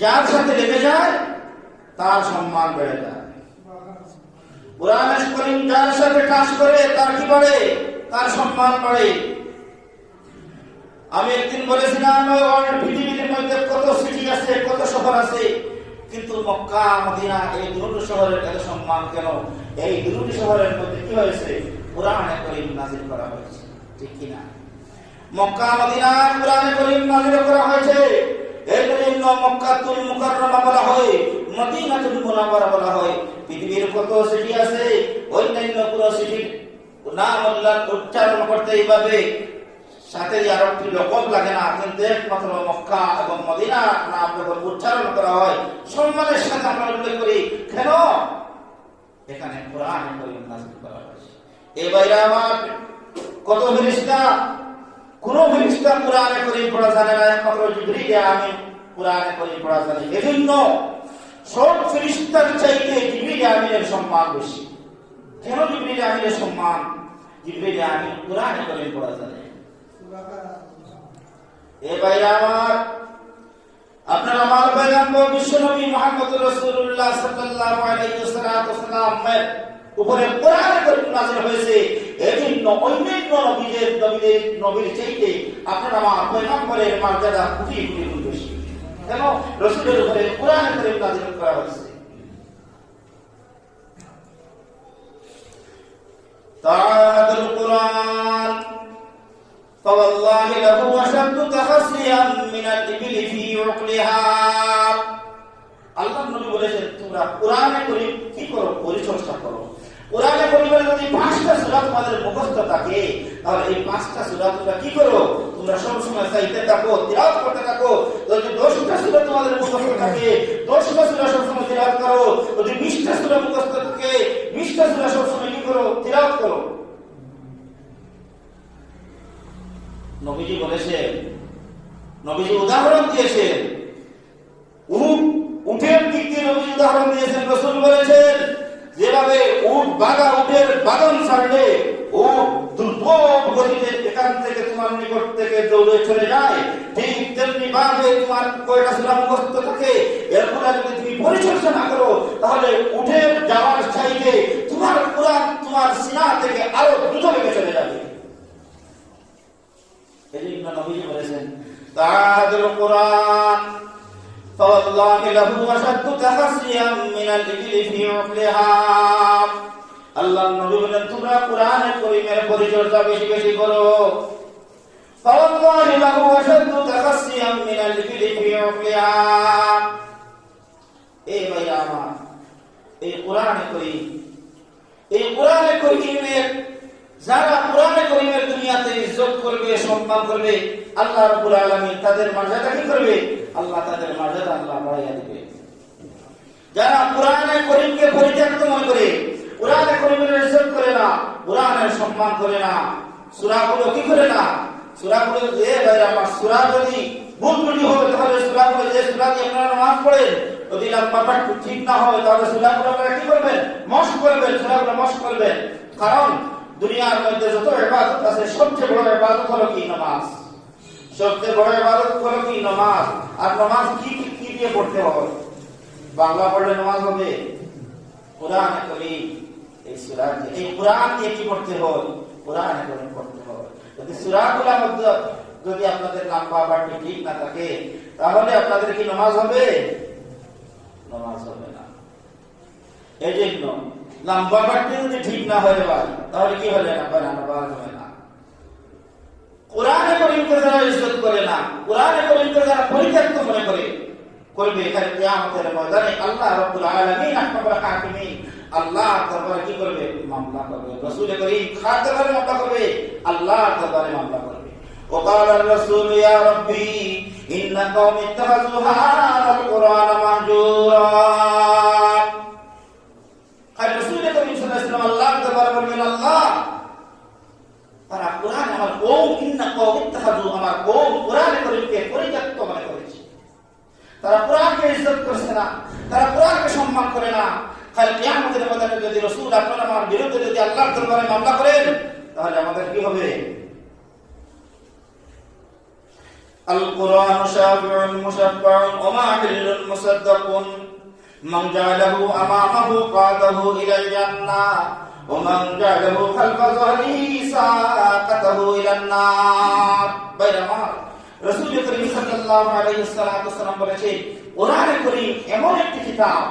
যার সাথে লেগে যায় তার সম্মান বেড়ে যায়। কুরআন কারীম যার সাথে কাজ করে তার কি বাড়ে? তার সম্মান বাড়ে। আমি একদিন বলেছিলাম পৃথিবীর মধ্যে কত সিটি আছে, কত শহর আছে, কিন্তু মক্কা মদিনা এই দুটো শহরের এত সম্মান কেন? এই দুটো শহরের মধ্যে কি হয়েছে? কুরআন কারীম নাযিল করা হয়েছে, ঠিক কি না? মক্কা মদিনা কুরআন কারীম নাযিল করা হয়েছে, এর জন্য মক্কাতুল মুকাররমা বলা হয়, মদিনাতুল মুনাওয়ারা বলা হয়। পৃথিবীর কত সিটি আছে, অন্যান্য কোন সিটির নাম আল্লাহ উচ্চারণ করতে এইভাবে সাথে আরবটি লকব লাগে না, কিন্তু একমাত্র মক্কা এবং মদিনা নাম যখন উচ্চারণ করা হয় সম্মানের সাথে আমরা উল্লেখ করি। কেন? এখানে কুরআন কারীম নাযিল করা হয়েছে। এই বাইরে আমার কত ফেরেশতা, কোন ফেরেশতা কুরআন কারীম পড়া জানে না, একমাত্র জিবরিল আমিন কুরআন কারীম পড়া জানে। এজন্য সব ফেরেশতার চাইতে জিবরিল আমিনের সম্মান বেশি। কেন জিবরিল আমিনের সম্মান? জিবরিল আমিন কুরআন কারীম পড়া জানে। এই বাইরে আমার আপনার আমার পয়গম্বর বিশ্বনবী মুহাম্মদ রাসূলুল্লাহ সাল্লাল্লাহু আলাইহি ওয়াসাল্লাম উপরে কুরআন কারীম নাযিল হয়েছে। এজন্য অন্যান্য নবীর চাইতে আপনার আমার পয়গম্বরের মর্যাদা কোটি কোটি গুণ বেশি। কেন? রাসূলের উপরে কুরআন কারীম নাযিল করা হয়েছে। তাআলাতুল কুরআন فوالله له أشد تخصيا من الإبل في عقلها। আল্লাহ নবী বলেছেন তোমরা কুরআনে কারীম কি করো? পরিচর্যা করো। কুরআনে কারীমের যদি 5টা সূরা তোমাদের মুখস্থ থাকে, তাহলে এই 5টা সূরা তোমরা কি করো? তোমরা সব সময় চাইতে থাকো, তিলাওয়াত করতে থাকো। যদি 10টা সূরা তোমাদের মুখস্থ থাকে, 10টা সূরা সব সময় তিলাওয়াত করো। যদি 20টা সূরা মুখস্থ থাকে, 20টা সূরা সব সময় কি করো? তিলাওয়াত করো। নবীজি বলেছেন, নবীজি উদাহরণ দিয়েছেন, উটের দিক দিয়ে নবীজি উদাহরণ দিয়েছেন। রাসূল বলেছেন যেভাবে উট উটের বাদন ছাড়লে উট দ্রুত গতিতে এখান থেকে তোমার নিকট থেকে দৌড়ে চলে যায়, ঠিক তেমনি ভাবে তোমার কয়টা সূরা মুখস্থ থাকে, এরপরে যদি তুমি পরিচর্যা না করো, তাহলে উটের যাওয়ার চাইতে তোমার কুরআন তোমার সিনা থেকে আরো দ্রুত বেগে চলে যাবে। এজন্য নবীজি বলেছেন তাআলাতুল কুরআন ফাওয়াল্লাহি লাহু আশাদ্দু তাহাসিয়াম মিনাল ইবলি ফি উকলিহা। আল্লাহর নবী বলেন তোমরা কুরআন কারীমের পরিচর্যা বেশি বেশি করো। ফাওয়াল্লাহি লাহু আশাদ্দু তাহাসিয়াম মিনাল ইবলি ফি উকলিহা। এই ভাইরা আমার, এই কুরআন কারীমের যারা কুরআন কারীমের দুনিয়াতে ইজ্জত করবে, সম্মান করবে, আল্লাহ রাব্বুল আলামিন তাদের মর্যাদা কি করবে? আল্লাহ তাদের মর্যাদা আল্লাহ বাড়াইয়া দিবে। যারা কুরআন কারীমকে পরিত্যক্ত মনে করে, কুরআন কারীমের ইজ্জত করে না, কুরআনের সম্মান করে না, সূরাগুলো কি করে না, সূরাগুলো যে ভাইরা আমার সূরা যদি ভুল হয়, তাহলে সূরাগুলো যে সূরা দিয়ে আপনারা নামাজ পড়েন, যদি লম্বা ঠিক না হয়, তাহলে সূরাগুলো আপনারা কি করবেন? মস্ক করবেন, সূরাগুলো মস্ক করবেন। কারণ দুনিয়ার মধ্যে যত ইবাদত আছে, সবচেয়ে বড় ইবাদত হলো কি? নামাজ। সবচেয়ে বড় ইবাদত হলো কি? নামাজ। আর নামাজ কি কি দিয়ে পড়তে হবে? বাংলা পড়লে নামাজ হবে? কুরআন কারীম এই সূরা দিয়ে, এই কুরআন দিয়ে কি পড়তে হয়? কুরআন কারীম পড়তে হয়। যদি সূরাগুলোর মধ্যে যদি আপনাদের লম্বা বাড়তি ঠিক না থাকে, তাহলে আপনাদের কি নামাজ হবে? নামাজ হবে না। এজন্য লম্বা বাড়তি যদি ঠিক না হয়ে যায়, তাহলে কি হবে? নামাজ হবে না। কুরআন কারীমকে যারা ইজ্জত করে না, কুরআন কারীমকে যারা পরিত্যক্ত মনে করবে, এখানে কিয়ামতের ময়দানে আল্লাহ রাব্বুল আলামিন আহকামুল হাকিমিন আল্লাহ দরবারে কি করবে? মামলা করবে। রাসূল কারীম খার দরবারে মামলা করবে, আল্লাহ দরবারে মামলা করবে। وقال الرسول يا ربي إن قوم اتخذوا هذا القرآن مهجورا। আর রাসূল কারীম সাল্লাল্লাহু আলাইহি ওয়াসাল্লাম আল্লাহর দরবারে বলবেন, আল্লাহ তারা কুরআন আমার কওম ইন্না কওম ইত্তাখাযু আমার কওম কুরআন কারীমকে পরিত্যক্ত মনে করেছে। তারা কুরআনকে ইজ্জত করছে না, তারা কুরআনকে সম্মান করে না। কাল কিয়ামতের ময়দানে যদি রাসূল আপনারা আমার বিরুদ্ধে যদি আল্লাহর দরবারে মামলা করেন, তাহলে আমাদের কি হবে? القرآن شافع مشفع وماحل مصدق من جعله أمامه قاده إلى الجنة ومن جعله خلف ظهره ساقته إلى النار بينما رسول করিম সাল্লাল্লাহু আলাইহি ওয়াসাল্লাম বলেছেন কোরআনে কারীম এমন একটি কিতাব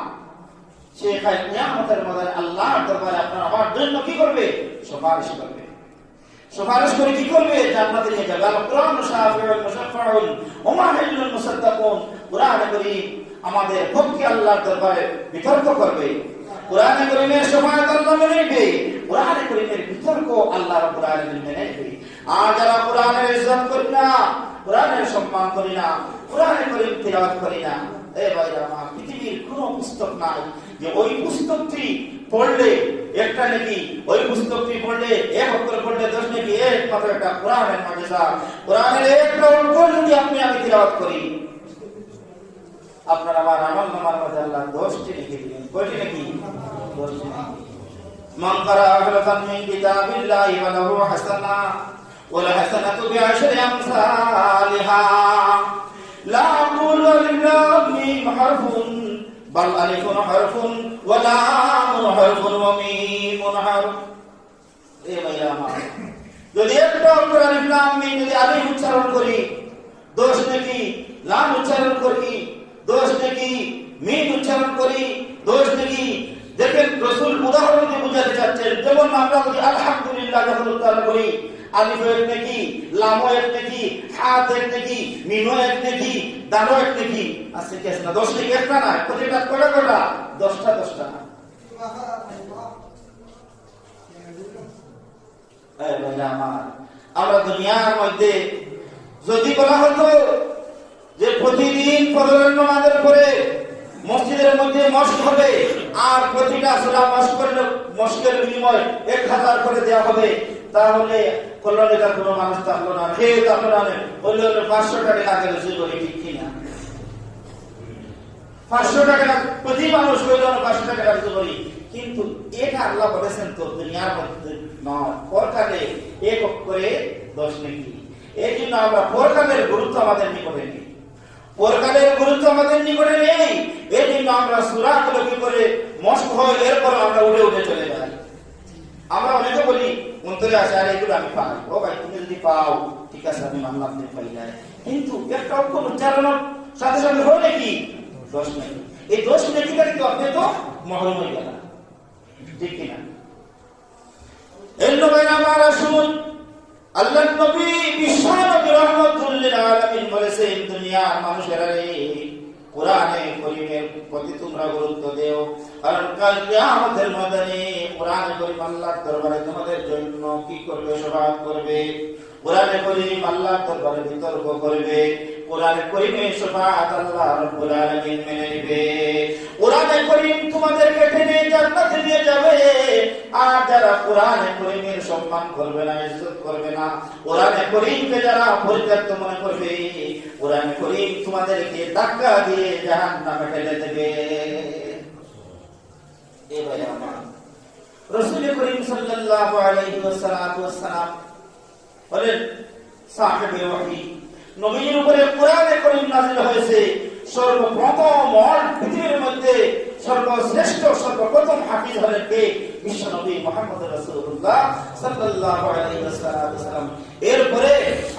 সে কিয়ামতের ময়দানে আল্লাহর দরবারে আপনার আমার জন্য কি করবে সুপারিশ করবে সুপারিশ করে কি করবে জান্নাতে নিয়ে যাবে আল কোরআন শাফিউল মুশাফফাউল ওয়া মাহিলুল মুসাদ্দাকুন কোরআনে কারীম আমাদের পক্ষে আল্লাহর দরবারে বিতর্ক করবে কোরআনে কারীমের শফায়াত আল্লাহ মেনে নেবে কোরআনে কারীমের বিতর্ক আল্লাহ রাব্বুল আলামিন মেনে নেবে আর যারা কোরআনের ইজ্জত করি না কোরআনের সম্মান করি না কোরআনে কারীম তিলাওয়াত করি না এ ভাইরা আমার পৃথিবীর কোনো পুস্তক নাই যে ওই পুস্তকটি পড়লে একটা নাকি ওই পুস্তকটি পড়লে এক অক্ষর পড়লে 10 নাকি একমাত্র একটা কোরআনের মুজিজা কোরআনের একটা অক্ষর যদি আমি তিলাওয়াত করি আপনার আমার আমল নামার মধ্যে আল্লাহ 10টি লিখে দিবেন কয়টি নাকি 10টি মান ক্বারা আহলাতান মিন কিতাবিল্লাহি ওয়া লাহু হাসানা ওয়াল হাসানাতু বি'আশরি আমসালিহা লা আকুলু আলিফ লাম মিম হারফুন বাল আলিফুন হারফুন ওয়া লামুন হারফুন ওয়া মিমুন হারফ এ ভাইরা আমার যদি একটা অক্ষর আলিফ লাম মিম যদি আলিফ উচ্চারণ করি 10 নাকি লাম উচ্চারণ করি 10 নাকি মিম উচ্চারণ করি 10 নাকি দেখেন রাসূল উদাহরণ দিয়ে বোঝাতে চাচ্ছেন যেমন আমরা যদি আলহামদুলিল্লাহ যখন উচ্চারণ করি আলিফ এক নাকি লাম এক নাকি হা এক নাকি মিম এক নাকি দাল এক নাকি আছে কি আছে না 10 নাকি একটা না প্রতিটা কয়টা 10টা না এই ভাইরা আমার আমরা দুনিয়ার মধ্যে যদি বলা হতো যে প্রতিদিন ফজরের নামাজের পরে মসজিদের মধ্যে মস্ক হবে আর প্রতিটা সূরা মস্ক করলে মস্কের বিনিময়ে 1000 করে দেওয়া হবে তাহলে কল্যাণের কোনো মানুষ থাকলো না খেয়ে থাকলো না হলে 500 টাকা লাগে রসুল বলি ঠিক কিনা 500 টাকা প্রতি মানুষ হইল 500 টাকা রসুল বলি কিন্তু এটা আল্লাহ বলেছেন তো দুনিয়ার মধ্যে নয় পরকালে এক করে 10 নাকি এই জন্য আমরা পরকালের গুরুত্ব আমাদের নিকটে নেই পরকালের গুরুত্ব আমাদের নিকটে নেই এই জন্য আমরা সূরাগুলো কি করে মস্ক হয় এরপর আমরা উঠে চলে যাই আমরা অনেকে বলি অন্তরে আসে আর এগুলো আমি পাই ও ভাই তুমি যদি পাও ঠিক আছে আমি মানলাম তুমি পাই না কিন্তু একটা অক্ষর উচ্চারণ সাথে সাথে হয় নাকি 10 নাকি এই 10 নাকি কি আপনি তো মহরম হয়ে গেল ঠিক কিনা এর নবী আমার রাসূল আল্লাহর নবী বিশ্বনবী রাহমাতুল লিল আলামিন বলেছেন দুনিয়ার মানুষেরা কোরআনে কারীমের প্রতি তোমরা গুরুত্ব দাও কারণ কাল কিয়ামতের ময়দানে কোরআনে কারীম আল্লাহর দরবারে তোমাদের জন্য কি করবে শফাআত করবে কোরআনে কারীম আল্লাহর দরবারে বিতর্ক করবে কোরআনে কারীমের শফাআত আল্লাহ রাব্বুল আলামিন মেনে নেবে কোরআনে কারীম তোমাদেরকে টেনে জান্নাতে নিয়ে যাবে আর যারা কোরআনে কারীমের সম্মান করবে না ইজ্জত করবে না কোরআনে কারীমকে যারা পরিত্যক্ত মনে করবে কোরআনে কারীম তোমাদেরকে ধাক্কা দিয়ে জাহান্নামে ঠেলে দেবে এই ভাইরা আমার রাসূল করিম সাল্লাল্লাহু আলাইহি ওয়াসাল্লাম বলেন সাহেবে ওহী নবীর উপরে কোরআনে কারীম নাযিল হয়েছে সর্বপ্রথম পৃথিবীর মধ্যে সর্বশ্রেষ্ঠ সর্বপ্রথম হাফিজ হলেন কে বিশ্বনবী মুহাম্মদ রাসূলুল্লাহ সাল্লাল্লাহু আলাইহি ওয়াসাল্লাম এরপরে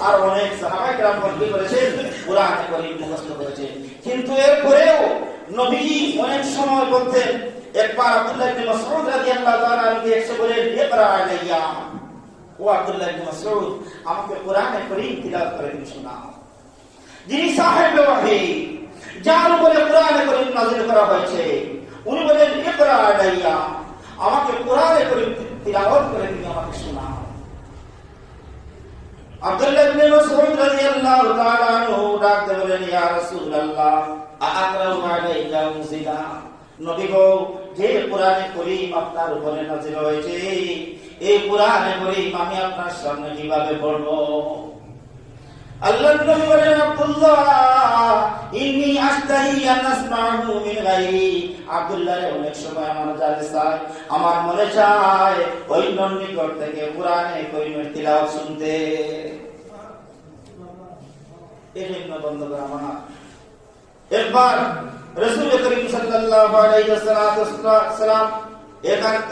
আর অনেক সাহাবায়ে কেরাম কি করেছেন কোরআনে কারীম মুখস্থ করেছেন কিন্তু এরপরেও নবীজি অনেক সময় বলতেন একবার আব্দুল্লাহ ইবনে মাসউদ রাদিয়াল্লাহু তাআলা আনহু এসে বলেন ইকরা আলাইয়া ও আব্দুল্লাহ ইবনে মাসউদ আমাকে কোরআনে কারীম তিলাওয়াত করে শোনাও যিনি সাহেবে ওহী যার উপরে কোরআনে কারীম নাযিল করা হয়েছে উনি বলেন ইকরা আলাইয়া আমাকে কোরআনে কারীম তিলাওয়াত করে তুমি আমাকে শোনাও আব্দুল্লাহ ইবনে মাসউদ রাদিয়াল্লাহু তাআলা আনহু ডাকতে বলেন ইয়া রাসূলুল্লাহ আ'আকরাউ আলাইকা মুসিলা নবী গো যে কোরআনে কারীম আপনার উপরে নাযিল হয়েছে এই কোরআনে কারীম আমি আপনার সামনে কিভাবে পড়ব আল্লাহর নবী বলেন আব্দুল্লাহ ইন্নী আশতাহি আন আসমাহু মিন গায়রি আব্দুল্লাহ অনেক সময় আমার জালে চায় আমার মনে চায় ওই নিকট থেকে কোরআনে কারীমের তিলাওয়াত শুনতে এই জন্য বন্ধুরা আমার একবার রাসূল করিম সাল্লাল্লাহু আলাইহি ওয়াসাল্লাম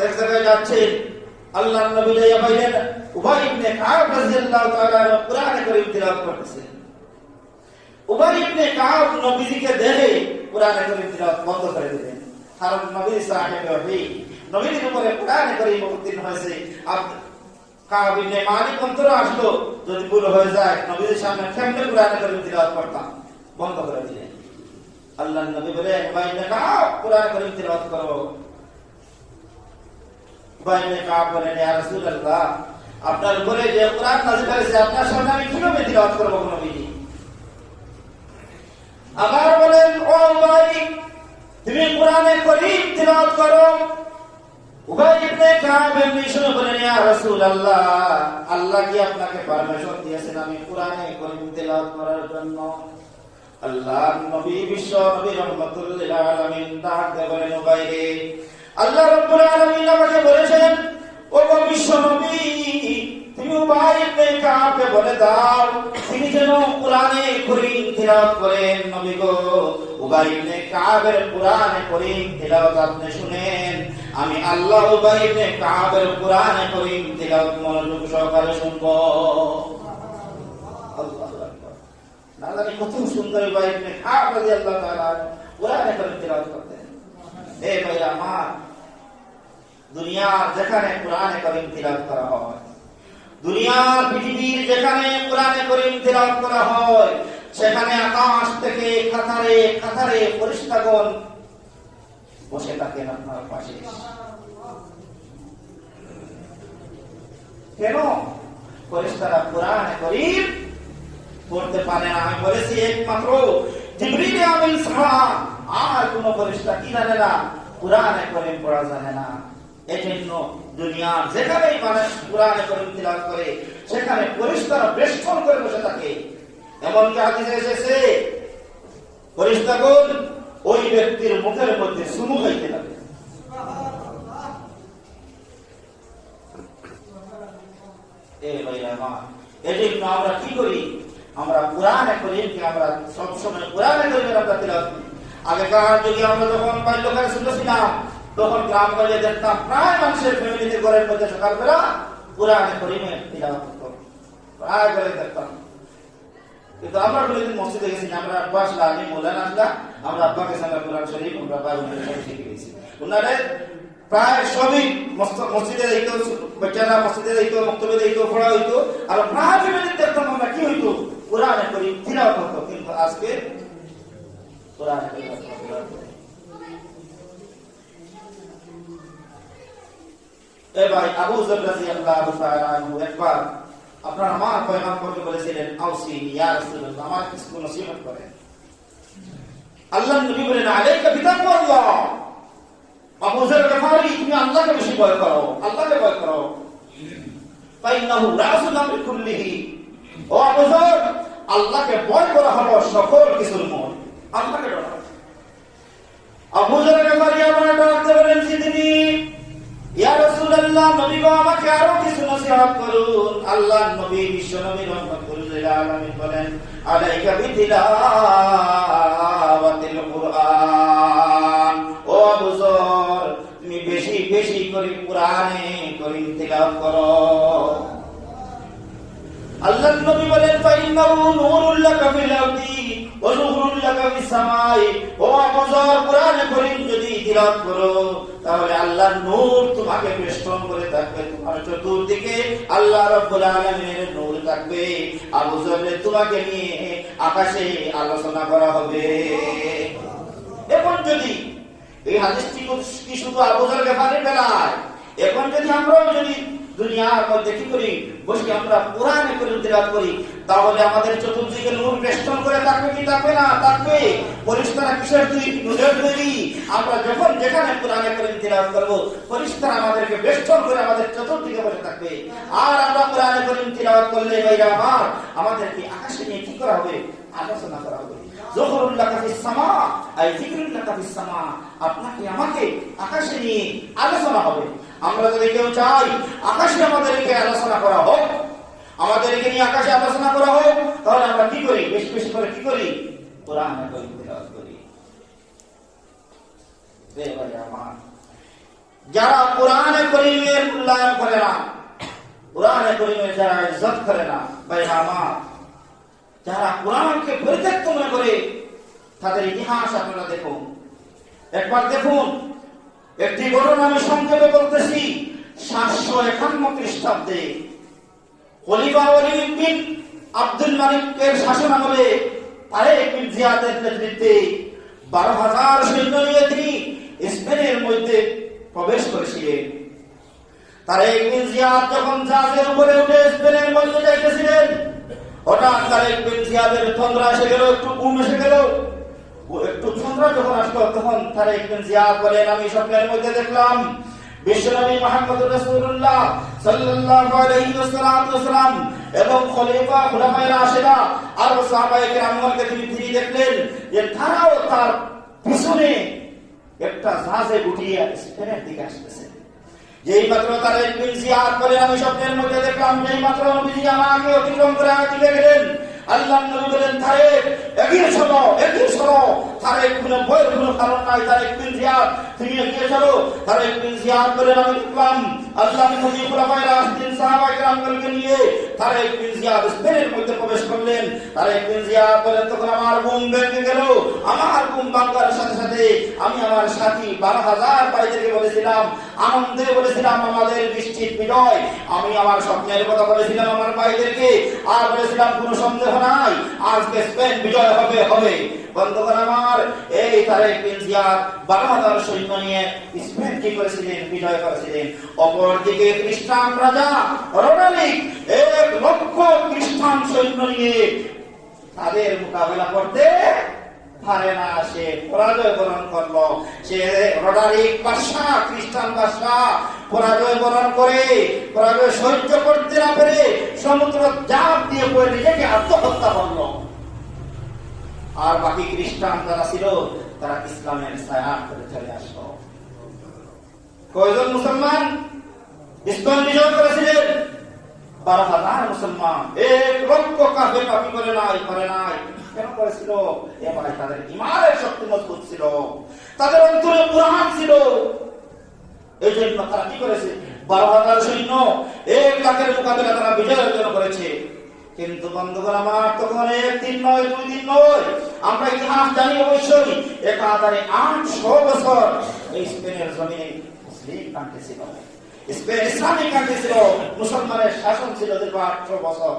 এক জায়গায় যাচ্ছেন, আল্লাহর নবী যাইয়া পাইলেন উবাই ইবনে কাব রাদিয়াল্লাহু তাআলা কোরআন কারীম তিলাওয়াত করতেছেন। উবাই ইবনে কাব নবীজিকে দেখে কোরআন কারীম তিলাওয়াত বন্ধ করে দিলেন, কারণ নবী সাহেব ওহী নবীর উপরে কোরআন কারীম অবতীর্ণ হয়েছে। কাব ইবনে মালিক অন্তর আসলো, যদি ভুল হয়ে যায় নবীর সামনে কেমনে কোরআন কারীম তিলাওয়াত করতাম, বন্ধ করে দিলেন। আল্লাহর নবী বলেন উবাই ইবনে কাব কোরআন কারীম তিলাওয়াত করো। উবাই ইবনে কাব বলেন ইয়া রাসূলুল্লাহ, আপনার উপরে যে কোরআন নাযিল হয়েছে আপনার সামনে আমি কিভাবে তিলাওয়াত করব নবীজি? আবার বলেন ও উবাই, তুমি কোরআনে কারীম তিলাওয়াত করো। উবাই ইবনে কাব এমনি শুনে বলেন ইয়া রাসূলুল্লাহ, আল্লাহ কি আপনাকে পারমিশন দিয়েছেন আমি কোরআনে কারীম তিলাওয়াত করার জন্য? আল্লাহর নবী বিশ্ব নবী রাহমাতুল লিল আলামিন ডাকতে বলেন উবাই রে, আল্লাহ রাব্বুল আলামিন আমাকে বলেছেন ও বিশ্ব নবী তুমি উবাই ইবনে কাবকে বলে দাও তিনি যেন কোরআনে কারীম তিলাওয়াত করেন। নবী গো, উবাই ইবনে কাবের কোরআনে কারীম তিলাওয়াত আপনি শুনেন, আমি আল্লাহ উবাই ইবনে কাবের কোরআনে কারীম তিলাওয়াত মনোযোগ সহকারে শুনবো। আল্লাহু আকবার। না জানি কত সুন্দর উবাই ইবনে কাব রাদিয়াল্লাহু তাআলা কোরআনে কারীম তিলাওয়াত করতেন। হে ভাইরা আমার, দুনিয়ার যেখানে কোরআনে কারীম তিলাওয়াত করা হয়, দুনিয়ার পৃথিবীর যেখানে কোরআনে কারীম তিলাওয়াত করা হয়, সেখানে আকাশ থেকে কাতারে কাতারে ফেরেশতাগণ বসে থাকেন আপনার পাশে। কেন? ফেরেশতারা কোরআনে কারীম পড়তে পারে না। আমি বলেছি একমাত্র জিবরিল আমিন ছাড়া আর কোন ফেরেশতা কি জানে না, কোরআনে কারীম পড়া জানে না। এজন্য দুনিয়ার যেখানেই মানুষ কোরআনে কারীম তিলাওয়াত করে সেখানে ফেরেশতারা বেষ্টন করে বসে থাকে। এমনকি হাদিসে এসেছে ফেরেশতাগণ ওই ব্যক্তির মুখের মধ্যে চুমু খাইতে লাগে। এজন্য আমরা কি করি, আমরা কোরআনে কারীমকে আমরা সবসময় কোরআনে কারীমের আমরা তিলাওয়াত করি। আগেকার যুগে আমরা যখন বাল্যকালে ছোট ছিলাম তখন গ্রামগঞ্জে দেখতাম প্রায় মানুষের ফ্যামিলিতে ঘরের মধ্যে সকালবেলা কোরআনে কারীমের তিলাওয়াত হতো, প্রায় করে দেখতাম। কিন্তু আমরা কোনদিন মসজিদে গেছি না, আমরা আব্বা আসলা আমি মৌলানা আসলা আমরা আব্বাকে সঙ্গে কোরআন শরীফ আমরা বাইরে শিখে গেছি। ওনারা প্রায় সবই মসজিদে যাইতো, বাচ্চারা মসজিদে যাইতো, মক্তবে যাইতো, পড়া হইতো, আর প্রায় ফ্যামিলিতে দেখতাম আমরা কি হইতো, কোরআনে কারীম তিলাওয়াত হতো। কিন্তু আজকে কোরআনে কারীম ভাই আবু যর রাদিয়াল্লাহু তাআলা আনহু একবার আপনার আমার পয়গম্বরকে বলেছিলেন আউসিনি ইয়া রাসূলুল্লাহ, আমার কিছু নসিহত করেন। আল্লাহর নবী বলেন আলাইকা বিতাকওয়াল্লাহ, আবু যর গফারি তুমি আল্লাহকে বেশি ভয় করো, আল্লাহকে ভয় করো। ফাইন্নাহু রাসুল আমরি কুল্লিহি, ও আবু যর আল্লাহকে ভয় করা হলো সকল কিছুর মূল, আল্লাহকে ডরো। আবু যর গফারি আমার ডাকতে বলেন জিদনি ইয়া রাসূলুল্লাহ, নবী গো আমাকে আরো কিছু নসিহত করুন। আল্লাহর নবী বিশ্ব নবী রাহমাতুল লিল আলামিন বলেন আলাইকা বিতিলাওয়াতিল কুরআন, ও আবু যর তুমি বেশি বেশি করে কোরআনে কারীম তিলাওয়াত করো। আল্লাহর নবী বলেন ফাইন্নাহু নূরুল লাকা ফিল আরদি ওয়া নূরুল লাকা ফিস সামাই, ও আবু যর কোরআনে কারীম যদি তিলাওয়াত করো তাহলে আল্লাহর নূর তোমাকে বেষ্টন করে থাকবে, তোমার চতুর্দিকে আল্লাহ রাব্বুল আলামিনের নূর থাকবে। আবু যর তোমাকে নিয়ে আকাশে আলোচনা করা হবে। এখন যদি এই হাদিসটি কি শুধু আবু যর গফারির বেলায়, এখন যদি আমরা যদি দুনিয়ার মধ্যে কি করি বসে আমরা কোরআনে কারীম তিলাওয়াত করি, তাহলে আমাদের চতুর্দিকে নূর বেষ্টন করে থাকবে কি থাকবে না? থাকবে। ফেরেশতারা কিসের নূরের তৈরি? আমরা যখন যেখানে কোরআনে কারীম তিলাওয়াত করব ফেরেশতারা আমাদেরকে বেষ্টন করে আমাদের চতুর্দিকে বসে থাকবে। আর আমরা কোরআনে কারীম তিলাওয়াত করলে ভাইরা আমার আমাদেরকে আকাশে নিয়ে কি করা হবে? আলোচনা করা হবে। যুখরুল লাকা ফিস সামা আই যিকরুল লাকা ফিস সামা, আপনাকে আমাকে আকাশে নিয়ে আলোচনা হবে। আমরা যদি কেউ চাই আকাশে আমাদেরকে আলোচনা করা হোক, আমাদেরকে নিয়ে আকাশে আলোচনা করা হোক, তাহলে আমরা কি করি? বেশি বেশি করে কি করি? কোরআনে কারীম তেলাওয়াত করি। যারা কোরআনে কারীমের মূল্যায়ন করে না, কোরআনে কারীমের যারা ইজ্জত করে না, ভাইরা আমার, যারা কোরআনকে পরিত্যক্ত মনে করে, তাদের ইতিহাস আপনারা দেখুন। একবার দেখুন, একটি ঘটনা আমি সংক্ষেপে বলতেছি। 751 খ্রিস্টাব্দে খলিফা ওয়ালিদ বিন আব্দুল মালিকের শাসনামলে তারেক বিন জিয়াদের নেতৃত্বে 12,000 সৈন্য নিয়ে তিনি স্পেনের মধ্যে প্রবেশ করেছিলেন। তারেক বিন জিয়াদ যখন জাহাজের উপরে উঠে স্পেনের মধ্যে যাইতেছিলেন, হঠাৎ তারেক বিন জিয়াদের তন্দ্রা এসে গেল, একটু ঘুম এসে গেল। একটু তন্দ্রা যখন আসলো, তখন তারেক বিন জিয়াদ বলেন, আমি স্বপ্নের মধ্যে দেখলাম বিশ্বনবী মুহাম্মদ রাসূলুল্লাহ সাল্লাল্লাহু আলাইহি ওয়াসাল্লাম এবং খলিফা খুলাফায়ে রাশিদা আর সাহাবায়ে কেরামকে তিনি দেখলেন যে তারাও তার পিছনে একটা জাহাজে উঠিয়ে স্পেনের দিকে আসতেছে। যেই মাত্র তারেক বিন জিয়াদ বলেন, আমি স্বপ্নের মধ্যে দেখলাম, যেই মাত্র নবীজি আমাকে অতিক্রম করে চলে গেলেন, আল্লাহর নবী বলেন, তারেক এগিয়ে চলো, এগিয়ে চলো। তারেক কোনো ভয়ের কোনো কারণ নাই, তারেক বিন জিয়াদ তুমি এগিয়ে চলো। তারেক বিন জিয়াদ বলেন, আমি দেখলাম আল্লাহর নবী খুলাফায়ে রাশিদিন সাহাবায়ে কেরামকে নিয়ে তারেক বিন জিয়াদ স্পেনের মধ্যে প্রবেশ করলেন। তারেক বিন জিয়াদ বলেন, তখন আমার ঘুম ভেঙে গেল। আমার ঘুম ভাঙার সাথে সাথে আমি আমার সাথী 12,000 ভাইদেরকে বলেছিলাম, আনন্দে বলেছিলাম আমাদের নিশ্চিত বিজয়। আমি আমার স্বপ্নের কথা বলেছিলাম আমার ভাইদেরকে, আর বলেছিলাম কোনো সন্দেহ নাই, আজকে স্পেন বিজয় হবে হবে। বন্ধুগণ আমার, এই তারেক বিন জিয়াদ 12,000 সৈন্য নিয়ে স্পেন কি করেছিলেন? বিজয় করেছিলেন। অপরদিকে খ্রিস্টান রাজা রোডালিক 1 লক্ষ খ্রিস্টান সৈন্য নিয়ে তাদের মোকাবেলা করতে পারে না, সে পরাজয় বরণ করলো। সে রোডালিক বাদশা, খ্রিস্টান বাদশা পরাজয় বরণ করে, পরাজয় সহ্য করতে না পেরে সমুদ্র জাপ দিয়ে পড়ে নিজেকে আত্মহত্যা করলো। আর বাকি খ্রিস্টান যারা ছিল তারা ইসলামের ছায়া করে চলে আসলো। কয়জন মুসলমান ইসলাম বিজয় করেছিলেন? 12,000 মুসলমান। 1 লক্ষ কাফের পাপী করে নাই, করে নাই। কেন করেছিল? এবারে তাদের ঈমানের শক্তি মজবুত ছিল, তাদের অন্তরে কুরআন ছিল। এই জন্য তারা কি করেছে? 12,000 সৈন্য 1 লাখের মোকাবেলা তারা বিজয় অর্জন করেছে। কিন্তু বন্ধুগণ আমার, তখন 1 দিন নয়, 2 দিন নয়, আমরা ইতিহাস জানি অবশ্যই, একাধারে 800 বছর এই স্পেনের জমিনে মুসলিম কান্ট্রি ছিল। স্পেন ইসলামিক কান্ট্রি ছিল, মুসলমানের শাসন ছিল দীর্ঘ 800 বছর।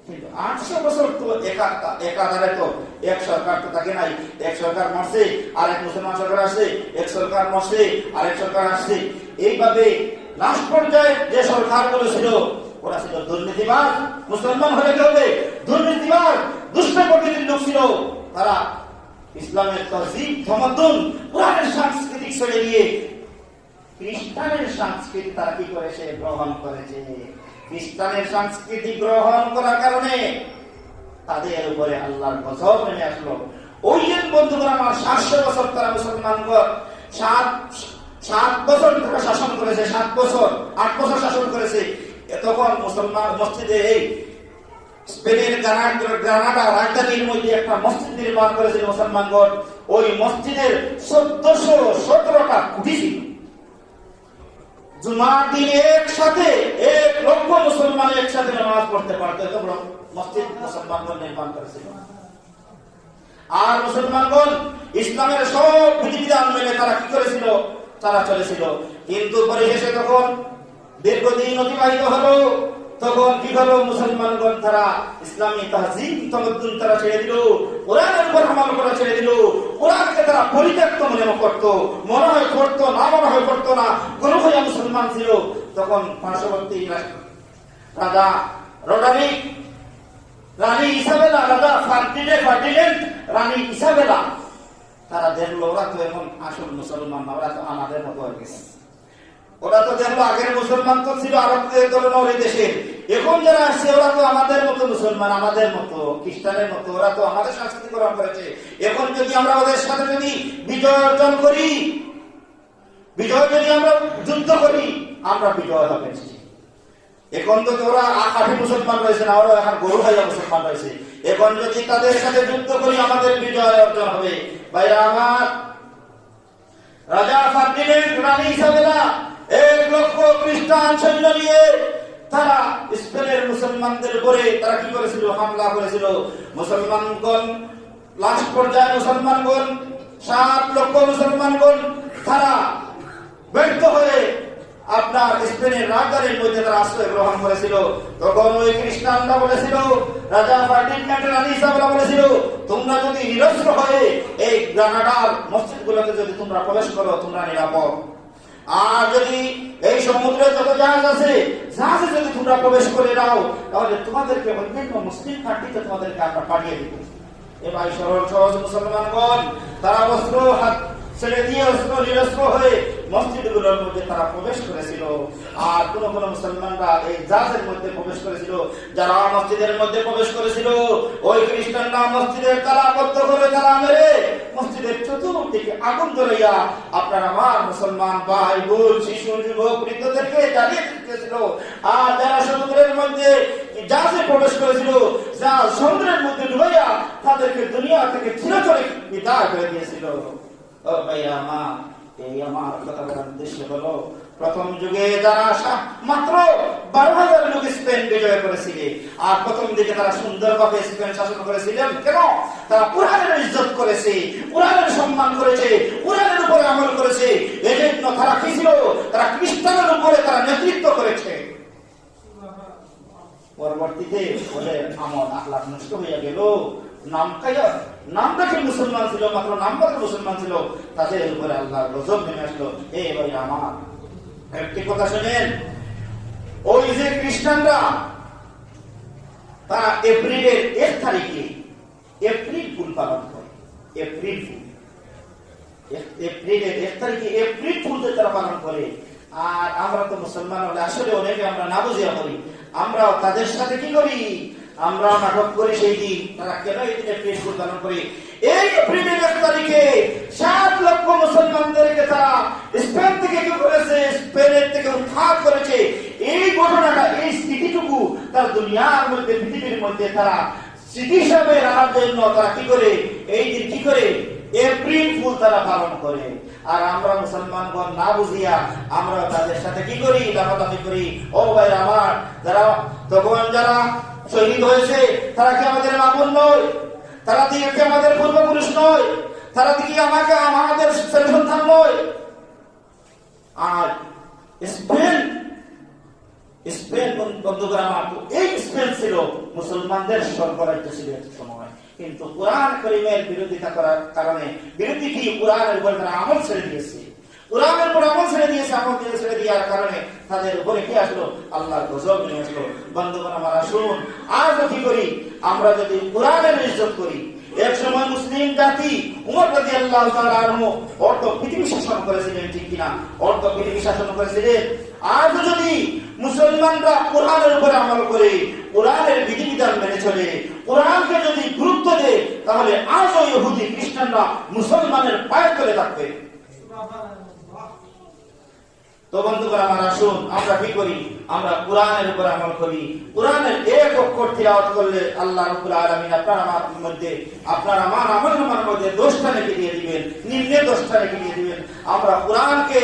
কিন্তু 800 বছর তো একাধারে তো এক সরকার তো থাকে নাই। এক সরকার মরছে, আর এক মুসলমান সরকার আসছে, এক সরকার মরছে, আর এক সরকার আসছে। এইভাবে লাস্ট পর্যায়ে যে সরকারগুলো ছিল ওরা ছিল দুর্নীতিবাজ। মুসলমান হলে কি হবে? দুর্নীতিবাজ, দুষ্ট প্রকৃতির লোক ছিল। তারা ইসলামের তহজিব, তামাদ্দুন, কোরআনের সংস্কৃতি ছেড়ে দিয়ে খ্রিস্টানের সংস্কৃতি তারা কি করেছে? গ্রহণ করেছে। খ্রিস্টানের সংস্কৃতি গ্রহণ করার কারণে তাদের উপরে আল্লাহর গজব নেমে আসলো। ওই যে বন্ধুগণ আমার, 700 বছর তারা মুসলমানগণ 7 বছর তারা শাসন করেছে, 7 বছর 8 বছর শাসন করেছে। তখন মুসলমান মসজিদে, এই স্পেনের গ্রানাডা রাজধানীর মধ্যে একটা মসজিদ নির্মাণ করেছিল মুসলমানগণ। ওই মসজিদের 1417টা কুঠি ছিল। জুমার দিন একসাথে 1 লক্ষ মুসলমান একসাথে নামাজ পড়তে পারত, এত বড় মসজিদ মুসলমানগণ নির্মাণ করেছিল। আর মুসলমানগণ ইসলামের সব বিধিবিধান মেনে তারা কি করেছিল? তারা চলেছিল। কিন্তু পরিশেষে তখন দীর্ঘদিন অতিবাহিত হলো, তখন কি হলো? মুসলমানগণ তারা ইসলামী তাহজিব, তামাদ্দুন তারা ছেড়ে দিল, কোরআনের উপর আমল করা ছেড়ে দিল। কোরআনকে তারা পরিত্যক্ত মনে করতো, মনে হয় করতো না, মনে হয় করতো না, কোন ভয়া মুসলমান ছিল। তখন পার্শ্ববর্তী রাজা রোডালিক, রানী ইসাবেলা, রাজা ফার্ডিনেন্ড, রানী ইসাবেলা, তারা দেখলো ওরা তো এখন আসল মুসলমান না, ওরা তো আমাদের মতো হয়ে গেছে। ওরা তো দেখলো আগের মুসলমান তো ছিল আরবদের ধরনের এই দেশের, এখন যারা আসছে ওরা তো আমাদের মতো মুসলমান, আমাদের মতো খ্রিস্টানের মতো, ওরা তো আমাদের সংস্কৃতি গ্রহণ করেছে। এখন যদি আমরা ওদের সাথে যদি বিজয় অর্জন করি, বিজয় যদি আমরা যুদ্ধ করি, আমরা বিজয় হবে। এখন তো তোরা আকাঠি মুসলমান রয়েছে না, ওরা এখন গরু ভাইয়া মুসলমান রয়েছে। এখন যদি তাদের সাথে যুদ্ধ করি আমাদের বিজয় অর্জন হবে। ভাইরা আমার, রাজা ফার্ডিনেন্ড, রানী ইসাবেলা 1 লক্ষ খ্রিস্টান সৈন্য নিয়ে তারা স্পেনের মুসলমানদের উপরে তারা কি করেছিল? হামলা করেছিল। মুসলমানগণ লাস্ট পর্যায়ে 7 লক্ষ মুসলমানগণ তারা ব্যর্থ হয়ে আপনার স্পেনের রাজধানীর মধ্যে তারা আশ্রয় গ্রহণ করেছিল। তখন ওই খ্রিস্টানরা বলেছিল, রাজা ফার্ডিনেন্ড, রানী ইসাবেলা বলেছিল, তোমরা যদি নিরস্ত্র হয়ে এই গ্রানাডার মসজিদগুলোতে যদি তোমরা প্রবেশ করো তোমরা নিরাপদ। আর যদি এই সমুদ্রে যত জাহাজ আছে জাহাজে যদি তোমরা প্রবেশ করে নাও তাহলে তোমাদেরকে অন্যান্য মুসলিম কান্ট্রিতে তোমাদেরকে আমরা পাঠিয়ে দিব। এবার সরল সহজ মুসলমানগণ তারা অস্ত্র হাত ছেড়ে দিয়ে অস্ত্র নিরস্ত্র হয়ে মসজিদগুলোর মধ্যে তারা প্রবেশ করেছিল। আর কোন কোন মুসলমানরা এই জাহাজের মধ্যে প্রবেশ করেছিল। যারা মসজিদের মধ্যে প্রবেশ করেছিল ওই খ্রিস্টানরা মসজিদের তালা বদ্ধ করে তালা মেরে মসজিদের চতুর্দিকে আগুন জ্বালাইয়া আপনার আমার মুসলমান ভাই বোন শিশু যুবক বৃদ্ধদেরকে জ্বালিয়ে দিতেছিল। আর যারা সমুদ্রের মধ্যে জাহাজে প্রবেশ করেছিল জাহাজ সমুদ্রের মধ্যে ডুবাইয়া তাদেরকে দুনিয়া থেকে চিরতরে বিদায় করে দিয়েছিল। ও ভাইয়া আমার, এই আমার কথা বলার উদ্দেশ্য হলো প্রথম যুগে যারা মাত্র 12,000 লোক স্পেন বিজয় করেছিল। আর প্রথম দিকে তারা সুন্দরভাবে স্পেন শাসন করেছিলেন। কেন? তারা কুরআনের ইজ্জত করেছে, কুরআনের সম্মান করেছে, কুরআনের উপরে আমল করেছে। এজন্য তারা কি ছিল? তারা খ্রিস্টানের উপরে তারা নেতৃত্ব করেছে। পরবর্তীতে ওদের আমল আখলাক নষ্ট হয়ে গেল। নামটাকে মুসলমান ছিল, মাত্র নামটাকে মুসলমান ছিল, তাদের উপরে আল্লাহর গজব নেমে আসলো। এই ভাই আমার, একটি কথা শুনেন, ওই যে খ্রিস্টানরা তারা এপ্রিলের 1 তারিখে এপ্রিল ফুল পালন করে। এপ্রিল ফুল, এপ্রিলের 1 তারিখে এপ্রিল ফুলকে তারা পালন করে। আর আমরা তো মুসলমান হলে আসলে অনেকে আমরা না বুঝিয়া করি, আমরা তাদের সাথে কি করি? আমরা নাটক করি সেই দিন। তারা কেন এই দিনে এপ্রিল ফুল পালন করে? এই এপ্রিলের 1 তারিখে 7 লক্ষ মুসলমানদেরকে তারা স্পেন থেকে কি করেছে? স্পেনের থেকে উৎখাত করেছে। এই ঘটনাটা, এই স্মৃতিটুকু তার দুনিয়ার মধ্যে, পৃথিবীর মধ্যে তারা স্মৃতি হিসাবে রাখার জন্য তারা কি করে? এই দিন কি করে? এপ্রিল ফুল তারা পালন করে। আর আমরা মুসলমানগণ না বুঝিয়া আমরা তাদের সাথে কি করি? লাফালাফি করি। ও ভাই আমার, যারা শহীদ হয়েছে তারা কি আমাদের মামুন নয়? তারা কি আমাদের পূর্বপুরুষ নয়? তারা কি আমাদের ছেলে সন্তান নয়? আর স্পেন বন্ধুরা আমার, এই স্পেন ছিল মুসলমানদের স্বর্গরাজ্য ছিল এক সময়। কিন্তু কুরআন কারীমের বিরোধিতা করার কারণে, বিরোধী কি কুরআনের উপর তারা আমল ছেড়ে দিয়েছে। কুরআনের উপর আমল ছেড়ে দিয়েছে, আমল ছেড়ে দেওয়ার কারণে তাদের উপরে কি আসলো? আল্লাহর গজব নেমে আসলো। বন্ধুগণ আমার, আসুন আজও কি করি? আমরা যদি কুরআনের ইজ্জত করি। এক সময় মুসলিম জাতি উমর রাদিয়াল্লাহু তাআলা আনহু অর্ধ পৃথিবী শাসন করেছিলেন, ঠিক কিনা? অর্ধ পৃথিবী শাসন করেছিলেন। আজ যদি মুসলমানরা কোরআনের উপরে আমল করে, কোরআনের বিধিবিধান মেনে চলে, কোরআনকে যদি গুরুত্ব দেয়, তাহলে আজও ইহুদি খ্রিস্টানরা মুসলমানের পায়ের তলে থাকবে। তো বন্ধুগণ আমার, আসুন আমরা কি করি? আমরা কোরআনের উপর আমল করি। কোরআনের এক অক্ষর তিলাওয়াত করলে আল্লাহ রাব্বুল আলামিন আপনার আমার মধ্যে, আপনার আমার আমলের মধ্যে দোষটা রেখে দিয়ে দিবেন, নিম্নে দোষটা রেখে দিয়ে দিবেন। আমরা কোরআনকে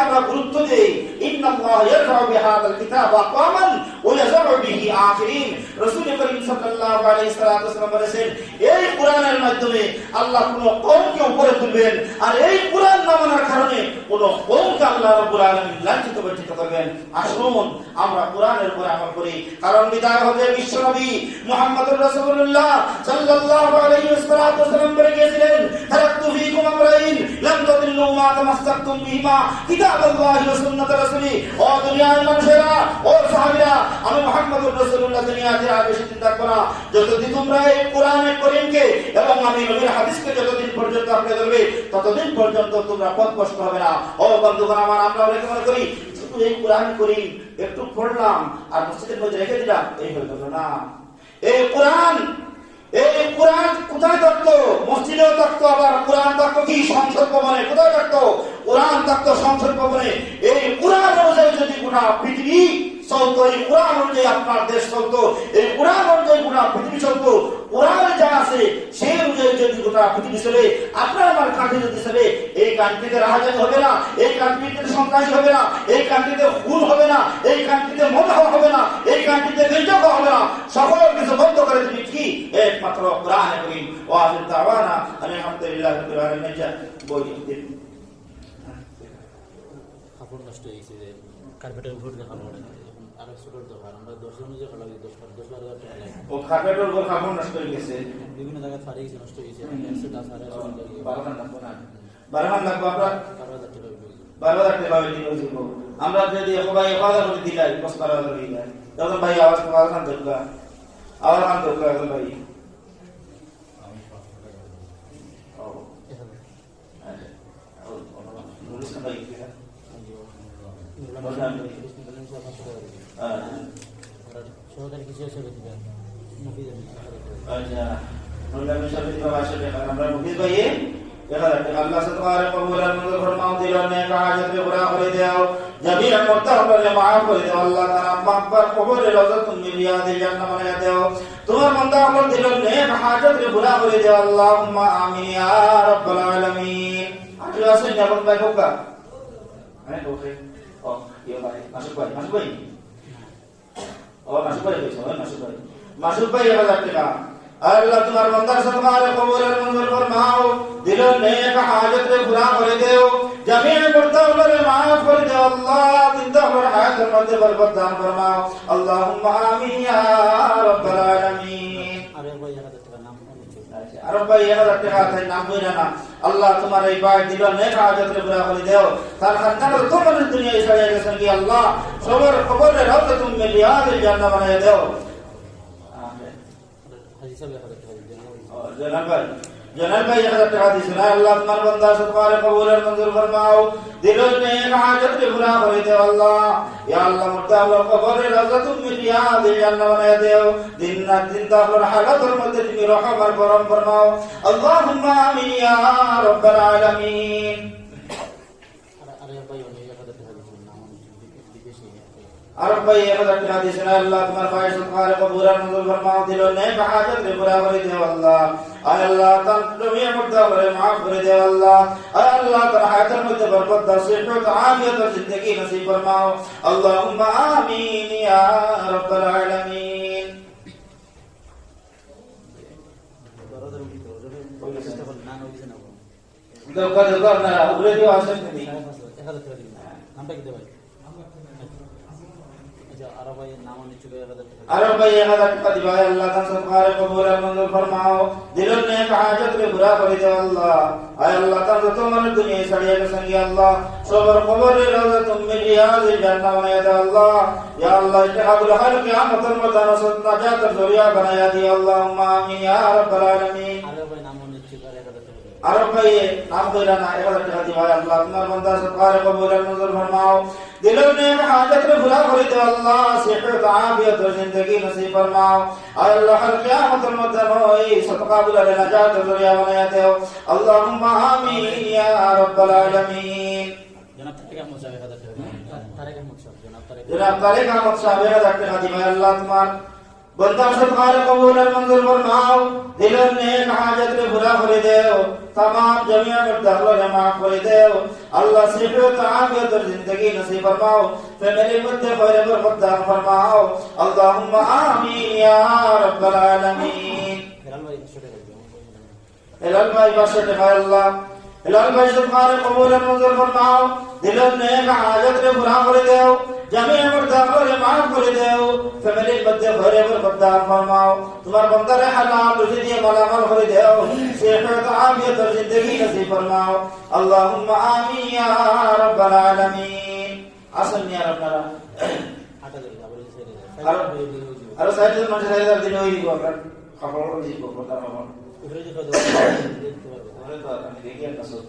আমরা গুরুত্ব দেই। ইন্নাল্লাহা ইয়ারফাউ বিহাদাল কিতাব আকওয়ামান ওয়া ইয়াযউ বিহি আখিরিন। রাসূল করিম সাল্লাল্লাহু আলাইহি ওয়াসাল্লাম বলেছেন, এই কোরআনের মাধ্যমে আল্লাহ কোন কওমকে উপরে তুলবেন, আর এই কোরআন না মানার কারণে কোন কওমকে আল্লাহ রাব্বুল আলামিন লাঞ্ছিত বঞ্চিত করবেন। আসুন আমরা কোরআনের উপরে আমল করি। কারণ বিদায় হতে বিশ্বনবী মুহাম্মদুর রাসূলুল্লাহ সাল্লাল্লাহু আলাইহি ওয়াসাল্লাম বলে গিয়েছিলেন, তারাকতু ফীকুম আমরাইন লাম তাদিল্লু মা তামাসসাকতুম বিহিমা কিতাবাল্লাহি ওয়া সুন্নাত রাসূলি। ও দুনিয়ার মানুষেরা, ও সাহাবীরা, আমি মুহাম্মদুর রাসূলুল্লাহ দুনিয়াতে আর বেশি দিন থাকব না যতদিন তোমরা এই কোরআনের কারীমকে এবং আমি নবীর হাদিসকে যতদিন পর্যন্ত আপনি ধরবে ততদিন পর্যন্ত তোমরা পথভ্রষ্ট হবে না। ও বন্ধুগণ আমার, আমরা অনেকে মনে করি এই কোরআন করিম একটু পড়লাম আর মসজিদের মধ্যে রেখে দিলাম, এই হয়ে গেল না। এই কোরআন কোথায় থাকতো? মসজিদেও থাকতো, আবার কোরআন থাকতো কি সংসদ ভবনে? কোথায় থাকতো? কোরআন থাকতো সংসদ ভবনে, এই কোরআন অনুযায়ী যদি গোটা পৃথিবী চলতো, এই কোরআন অনুযায়ী আপনার দেশ চলতো, এই কোরআন অনুযায়ী গোটা পৃথিবী চলতো, কোরআনে যা আছে সেই অনুযায়ী যদি গোটা পৃথিবী চলে, আপনার আমার কান্ট্রি যদি চলে, এই কান্ট্রিতে রাহাজানি হবে না, এই কান্ট্রিতে সন্ত্রাসী হবে না, এই কান্ট্রিতে খুন হবে না, এই কান্ট্রিতে মদ হবে না, এই কান্ট্রিতে নির্যাতন হবে না, সকল কিছু বন্ধ করে দিবি কি একমাত্র কোরআন করিম। ওয়াহিদ দাওয়ানা আলহামদুলিল্লাহি রাব্বিল আলামিন। বই কাপড় নষ্ট হয়েছে, কার্পেটের উপর দেখানো পড়ে আরো ছোটোর দোকান, আমরা 10 জন যে ভালো 10-12 টাকা লাগে, ও কার্পেটের উপর কাপড় নষ্ট হয়ে গেছে, বিভিন্ন জায়গায় ফাড়ে গেছে, নষ্ট হয়েছে, সেটা সারা 12 লাগবে না, 12 লাগবে আপনার 12,000 টাকা 12,000 টাকা দিব। আমরা যদি সবাই 1000 করে দিলাই 12,000 দিলাই, তখন ভাই আওয়াজ কান দরকা, আওয়াজ কান দরকা এখন ভাই। সরকারি কিছু হিসেবে দিবেন আচ্ছা নলামি সাহেব বাবা সাহেব আমরা মুফিজ ভাই 1000 টাকা আল্লাহ সতকারে কবুল আর মঞ্জুর ফরমাও, দিলের নেক হাজত রে পুরা করে দাও, জমিরা মুরতাহরে maaf করে দাও, আল্লাহ তাআলা মাগফির কবরে রওজাতুন মিন রিয়াদিল জান্নাহ বানায়া দাও, তোমার বান্দা আমার দিলের নেক হাজত রে পুরা করে দাও, আল্লাহুম্মা আমিন ইয়া রাব্বাল আলামিন। আজকে আসেন যাবেন ভাই হোকা হ্যাঁ ওকে ও ইয়া ভাই মাসুক ভাই ও মাসুক ভাই কইছো মাসুক ভাই 1000 টাকা। আল্লাহ তোমার বান্দার সদকারে কবুল আর মঞ্জুর ফরমাও, দিলের নেক হাজত রে পুরা করে দাও, জমির মুরতাহরে maaf করে দাও, আল্লাহ তিনটার হায়াতের মধ্যে বরকত দান ফরমাও, আল্লাহুম্মা আমিন ইয়া রাব্বাল আলামিন। আরে ভাই 1000 টাকা নাম বলছো, আচ্ছা আর ভাই 1000 টাকা তাই নাম কইরা না, আল্লাহ তোমার এই ভাই দিলের নেক হাজত রে পুরা করে দাও, তার খানদান তোমার দুনিয়ায় ছাড়িয়ে গেছেন কি আল্লাহ সবার কবরে রওজাতুন মিন রিয়াদিল জান্নাহ বানায়া দাও। হাজি সাহেব 1000 টাকা দিবেন। জনাব ভাই 1000 টাকা দিছেন, আল্লাহ তোমার বান্দা সদকারে কবুল আর মঞ্জুর ফরমাও, দিলের নেক হাজত রে পুরা করে দাও, আল্লাহ ইয়া আল্লাহ মুরতাহর কবরে রওজাতুন মিন রিয়াদিল জান্নাহ বানায়া দাও, দিন রাত দিন তাহর হালাতের মধ্যে তুমি রহম আর করম ফরমাও, আল্লাহুম্মা আমিন ইয়া রাব্বাল আলামিন। আরে ভাই 1000 টাকা দিবেন, নাম বিদেশি আর ভাই 1000 টাকা দিছেন, আল্লাহ তোমার ভাই সদকারে কবুল আর মঞ্জুর ফরমাও, দিলের নেক হাজত রে পুরা করে দাও, আল্লাহ আয় আল্লাহ তার তুমি মুরতাহরে maaf করে দাও, আল্লাহ আয় আল্লাহ তার হায়াতের মধ্যে বরকত দাও, সেহত আফিয়ত আর জিন্দেগি নসিব ফরমাও, আল্লাহুম্মা আমিন ইয়া রাব্বাল আলামিন। বড়দের উঠি তো ওদের চেষ্টা করলে না হইছে না দরকার না উড়ে দিও আসেন তুমি 1000 টাকা দিবেন, নামটা কি দেবেন? আচ্ছা আর ভাই নাম নিচে 1000 টাকা। আর ভাই 1000 টাকা দিবা, আল্লাহ তার সদকারে কবুল আর মঞ্জুর ফরমাও, দিলের নেক হাজত রে পুরা করে দাও, আল্লাহ আয় আল্লাহ তার যত মানুষ দুনিয়ায় ছাড়িয়ে গেছেন কি আল্লাহ সবার কবরে রওজাতুন মিন রিয়াদিল জান্নাহ বানায়া দাও, আল্লাহ ইয়া আল্লাহ ইত্তাহাবুল হাল কিয়ামতের মধ্যে নাজাতের জরিয়া বানায়া দিও, আল্লাহুম্মা আমিন ইয়া রাব্বাল আলামিন। আরে ভাই নাম নিচে 1000 টাকা দিবেন। আর ভাই নাম কইরা না 1000 টাকা দিবা, আল্লাহ তোমার বান্দা সদকারে কবুল আর মঞ্জুর ফরমাও, দিলের নেক হাজত রে পুরা করে দাও, আল্লাহ সেহত আফিয়ত আর জিন্দেগি নসিব ফরমাও, আয় আল্লাহ হাল কিয়ামতের মধ্যে ওই সদকা বুলারে নাজাতের জরিয়া বানায়া দাও, আল্লাহুম্মা আমিন ইয়া রাব্বাল আলামিন। জনাব তারেক আহমদ সাহেব 1000 টাকা দিবেন। তারেক আহমদ সাহেব জনাব তারেক আহমদ সাহেব 1000 টাকা দিবা, আল্লাহ তোমার বান্দার সদকারে কবুল আর মঞ্জুর ফরমাও, দিলের নেক হাজত রে পুরা করে দাও, तमाम जमिया मुर्दाहरे maaf করে দাও, আল্লাহ সেহত আফিয়ত আর জিন্দেগি নসিব ফরমাও, ফ্যামিলির মধ্যে খৈর বরকত দান ফরমাও, আল্লাহুম্মা আমিন ইয়া রাব্বাল আলামিন। হেলাল ভাই 500 টাকা দিবেন। হেলাল ভাই 500 টাকা, আল্লাহ হেলাল ভাই সদকারে কবুল আর মঞ্জুর ফরমাও, দিলের নেক হাজত রে পুরা করে দাও, জামিয়া মুরদাহরে maaf করে দাও, ফ্যামিলির মধ্যে খৈর বরকত দান ফরমাও, তোমার বান্দারে হালাল রুজি দিয়ে মালামাল করে দাও, সেহত আফিয়ত আর জিন্দেগি নসিব ফরমাও, আল্লাহুম্মা আমিন ইয়া রাব্বাল আলামিন। আসেন ইয়া আপনারা 8000 টাকা বলে ছেড়ে দেন। আর সাইডে মানুষের 1000 দিন হই দিব, আপনার খবর দিব কথা খবর উপরে যে কত আমি দেখি একটা সব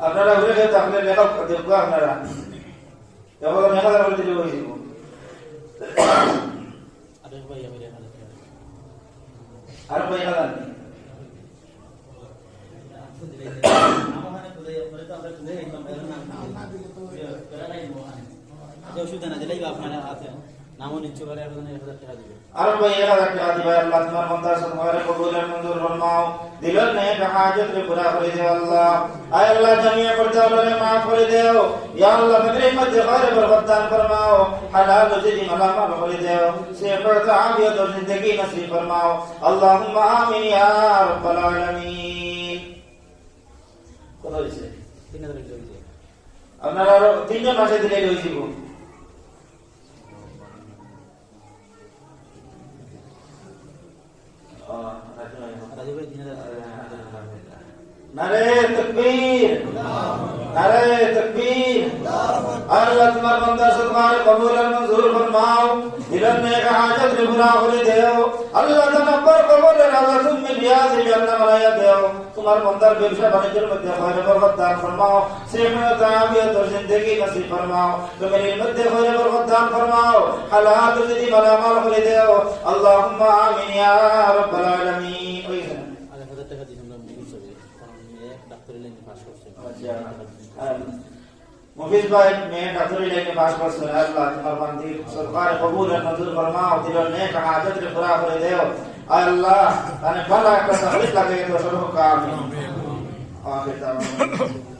আপনারা ঘুরে যেতে আপনার লেখা দেখবো, আপনারা কেবল 1000 বলে দিলে হয়ে যাব। আরে ভাই আমি 1000 টাকা আর ভাই 1000 নেই। আমার মানে বলে অসুবিধা না দিলেই আপনারা হাতে নামও নিচ্ছে করে 1000 টাকা দিবে আর ভাই 1000 টাকা দিবা আল্লাহ তোমার বান্দার সদকারে কবুলের মঞ্জুর ফরমাও দিলের নেক হাজত রে পুরা করে দাও আল্লাহ আয় আল্লাহ জামিয়া করতে আল্লাহ maaf করে দাও ইয়া আল্লাহ ফিকরের মধ্যে খায়র বরকত দান ফরমাও হালাল রুজি মালামাল করে দাও সেহত আফিয়ত ও জিন্দেগি নসিব ফরমাও আল্লাহুম্মা আমিন ইয়া রাব্বাল আলামিন কত হইছে 3000 টাকা দিবে আপনারা আরো তিনজন মাসে দিলে হইছিল রাজু ভাই 3000 নারে তাকবীর নারে তাকবীর আল্লাহ তোমার বান্দার সদকারে কবুল আর মঞ্জুর ফরমাও দিলের নেক হাজত রে পুরা করে দাও আল্লাহ তাকবর কবুল রাজা তুমি রিয়াজ জান্নাত বানায়া দাও তোমার বান্দার ব্যবসা বাণিজ্যের মধ্যে খায়র বরকত দান ফরমাও সেহত আফিয়ত ও জিন্দেগি নসিব ফরমাও জমিনের মধ্যে খায়র বরকত দান ফরমাও হালাল রুজি মালামাল করে দাও আল্লাহুম্মা আমিন ইয়া রাব্বাল আলামিন 1000 টাকা দিন আমরা মুভিস হবে কারণ মেয়ে ডাক্তারি লাইনে পাস করছে মুফিজ ভাই মেয়ে ডাক্তারি লাইনে পাস করছে আল্লাহ তোমার বান্দির সদকারে কবুল আর মঞ্জুর ফরমাও দিলের নেক হাজত রে পুরা করে দাও আল্লাহ তানে ভালো একটা তাহলে লাগে তো সর্বকাম আমিন